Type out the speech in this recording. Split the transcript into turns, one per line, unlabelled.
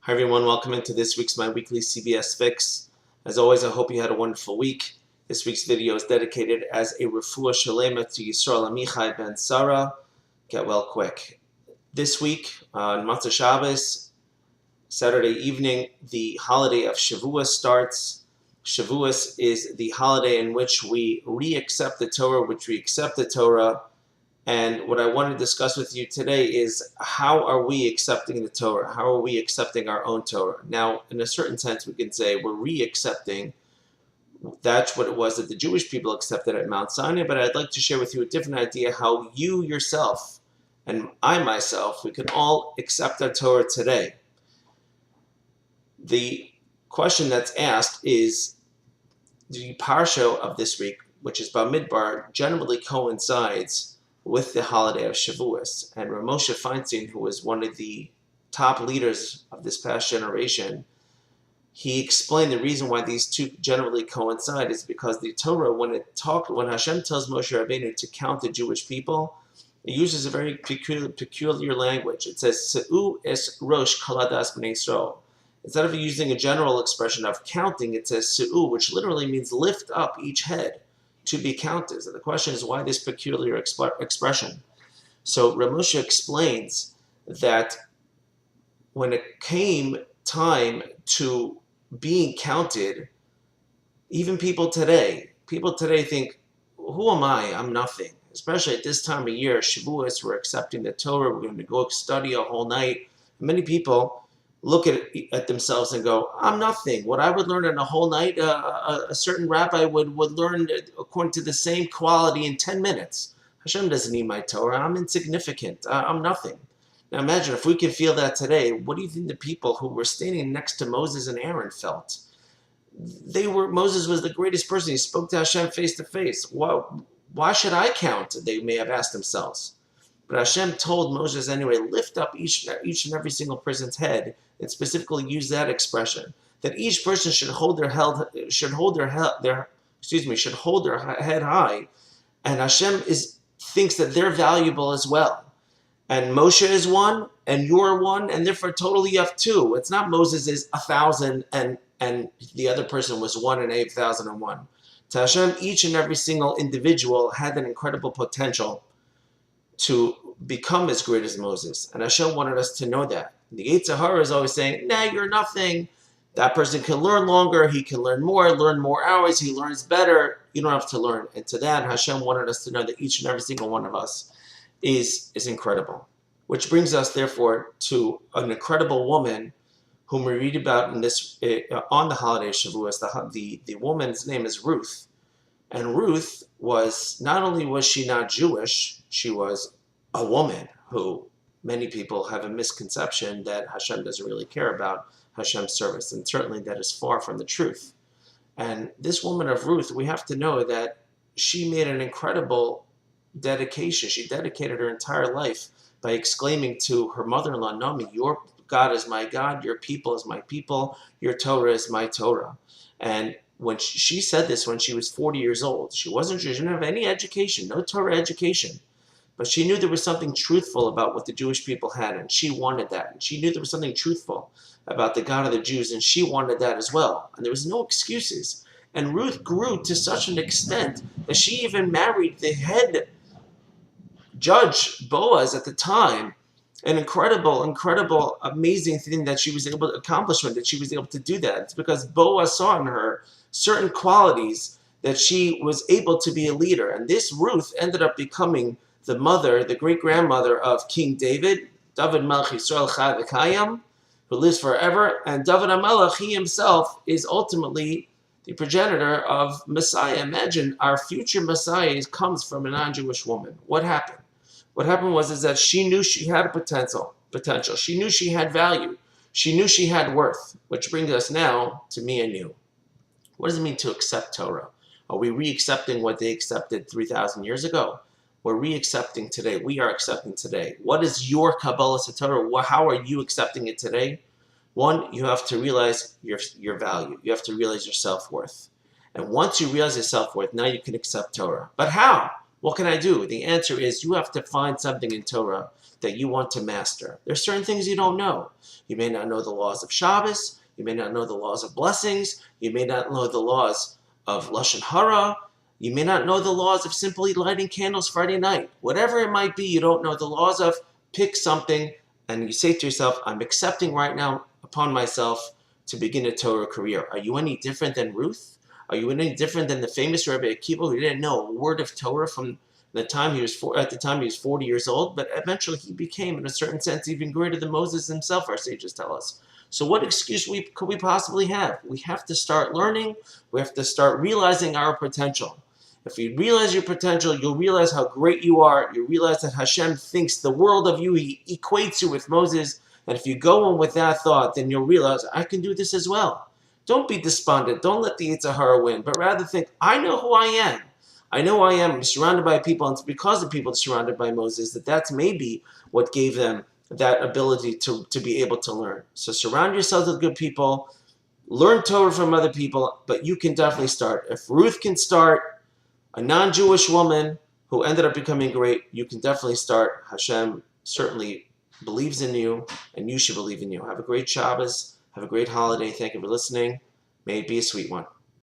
Hi everyone, welcome into this week's My Weekly CBS Fix. As always, I hope you had a wonderful week. This week's video is dedicated as a refuah shalema to Yisrael Amichai ben Sarah. Get well quick. This week, on Matzah Shabbos, Saturday evening, the holiday of Shavuos starts. Shavuos is the holiday in which we re-accept the Torah, And what I want to discuss with you today is how are we accepting the Torah? How are we accepting our own Torah? Now, in a certain sense, we can say we're re-accepting. That's what it was that the Jewish people accepted at Mount Sinai, but I'd like to share with you a different idea how you yourself and I myself, we can all accept our Torah today. The question that's asked is, the parsha of this week, which is Bamidbar, generally coincides with the holiday of Shavuos. And Moshe Feinstein, who was one of the top leaders of this past generation, he explained the reason why these two generally coincide is because the Torah, when Hashem tells Moshe Rabbeinu to count the Jewish people, it uses a very peculiar language. It says, Se'u es rosh kaladas b'nei Yisrael. Instead of using a general expression of counting, it says Se'u, which literally means lift up each head to be counted. So the question is, why this peculiar expression? So Moshe explains that when it came time to being counted, even people today think, who am I? I'm nothing. Especially at this time of year, Shavuos, we're accepting the Torah, we're going to go study a whole night. Many people look at themselves and go, I'm nothing. What I would learn in a whole night, a certain rabbi would learn according to the same quality in 10 minutes. Hashem doesn't need my Torah. I'm insignificant. I'm nothing. Now imagine if we could feel that today, what do you think the people who were standing next to Moses and Aaron felt? Moses was the greatest person. He spoke to Hashem face to face. Why should I count? They may have asked themselves. But Hashem told Moses anyway, lift up each and every single person's head, and specifically use that expression, that each person should hold their head high, and Hashem thinks that they're valuable as well. And Moshe is one, and you're one, and therefore totally you have two. It's not Moses is 1,000 and the other person was 1 and 8,001. To Hashem, each and every single individual had an incredible potential to become as great as Moses. And Hashem wanted us to know that. The Yetzer Hara is always saying, nah, you're nothing. That person can learn longer, he can learn more hours, he learns better. You don't have to learn. And to that, Hashem wanted us to know that each and every single one of us is incredible. Which brings us, therefore, to an incredible woman whom we read about in this on the holiday of Shavuos. The woman's name is Ruth. And Ruth not only was she not Jewish, she was a woman who many people have a misconception that Hashem doesn't really care about Hashem's service. And certainly that is far from the truth. And this woman of Ruth, we have to know that she made an incredible dedication. She dedicated her entire life by exclaiming to her mother-in-law, Naomi, your God is my God, your people is my people, your Torah is my Torah. And when she said this when she was 40 years old, she didn't have any education, no Torah education, but she knew there was something truthful about what the Jewish people had, and she wanted that. And she knew there was something truthful about the God of the Jews, and she wanted that as well. And there was no excuses. And Ruth grew to such an extent that she even married the head judge, Boaz, at the time. An incredible, amazing thing that she was able to accomplish, that she was able to do that. It's because Boaz saw in her certain qualities that she was able to be a leader. And this Ruth ended up becoming the mother, the great-grandmother of King David Melech Yisrael Chai V'Kayam, who lives forever. And David HaMelech, he himself, is ultimately the progenitor of Messiah. Imagine our future Messiah comes from a non-Jewish woman. What happened? What happened was that she knew she had a potential. She knew she had value. She knew she had worth, which brings us now to me and you. What does it mean to accept Torah? Are we re-accepting what they accepted 3,000 years ago? We're re-accepting today. We are accepting today. What is your Kabbalah Torah? How are you accepting it today? One, you have to realize your value. You have to realize your self-worth. And once you realize your self-worth, now you can accept Torah. But how? What can I do? The answer is you have to find something in Torah that you want to master. There's certain things you don't know. You may not know the laws of Shabbos. You may not know the laws of blessings. You may not know the laws of Lashon Hara. You may not know the laws of simply lighting candles Friday night. Whatever it might be, you don't know the laws of. Pick something and you say to yourself, I'm accepting right now upon myself to begin a Torah career. Are you any different than Ruth? Are you any different than the famous Rabbi Akiva who didn't know a word of Torah from the time he was 40 years old, but eventually he became, in a certain sense, even greater than Moses himself, our sages tell us. So what excuse could we possibly have? We have to start learning. We have to start realizing our potential. If you realize your potential, you'll realize how great you are. You'll realize that Hashem thinks the world of you. He equates you with Moses. And if you go on with that thought, then you'll realize, I can do this as well. Don't be despondent. Don't let the Yetzer Hara win, but rather think, I know who I am. I know who I am. I'm surrounded by people, and it's because the people surrounded by Moses that's maybe what gave them that ability to be able to learn. So surround yourselves with good people. Learn Torah from other people, but you can definitely start. If Ruth can start, a non-Jewish woman who ended up becoming great, you can definitely start. Hashem certainly believes in you, and you should believe in you. Have a great Shabbos. Have a great holiday. Thank you for listening. May it be a sweet one.